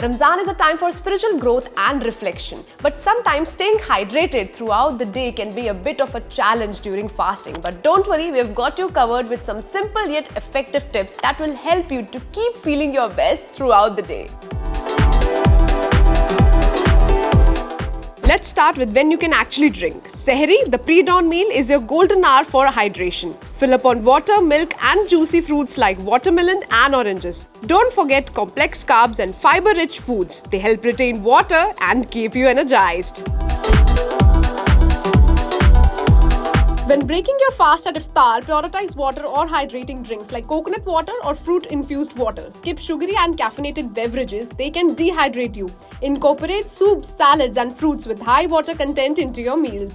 Ramzan is a time for spiritual growth and reflection, but sometimes staying hydrated throughout the day can be a bit of a challenge during fasting. But don't worry, we've got you covered with some simple yet effective tips that will help you to keep feeling your best throughout the day. Let's start with when you can actually drink. Sehri, the pre-dawn meal, is your golden hour for hydration. Fill up on water, milk and juicy fruits like watermelon and oranges. Don't forget complex carbs and fiber-rich foods. They help retain water and keep you energized. When breaking your fast at iftar, prioritize water or hydrating drinks like coconut water or fruit-infused water. Skip sugary and caffeinated beverages, they can dehydrate you. Incorporate soups, salads and fruits with high water content into your meals.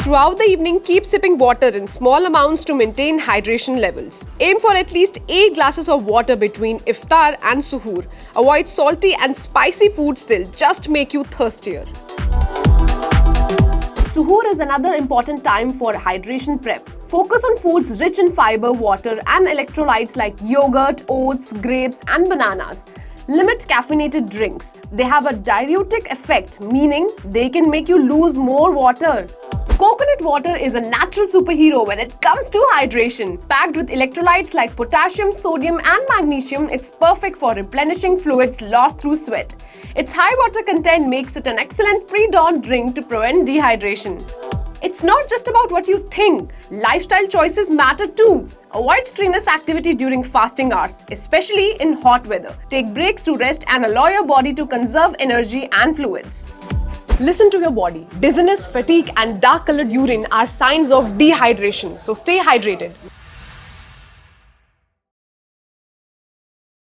Throughout the evening, keep sipping water in small amounts to maintain hydration levels. Aim for at least 8 glasses of water between iftar and suhoor. Avoid salty and spicy foods, they'll just make you thirstier. Suhoor is another important time for hydration prep. Focus on foods rich in fiber, water and electrolytes like yogurt, oats, grapes and bananas. Limit caffeinated drinks. They have a diuretic effect, meaning they can make you lose more water. Coconut water is a natural superhero when it comes to hydration. Packed with electrolytes like potassium, sodium and magnesium, it's perfect for replenishing fluids lost through sweat. Its high water content makes it an excellent pre-dawn drink to prevent dehydration. It's not just about what you think. Lifestyle choices matter too. Avoid strenuous activity during fasting hours, especially in hot weather. Take breaks to rest and allow your body to conserve energy and fluids. Listen to your body. Dizziness, fatigue and dark-colored urine are signs of dehydration, so stay hydrated.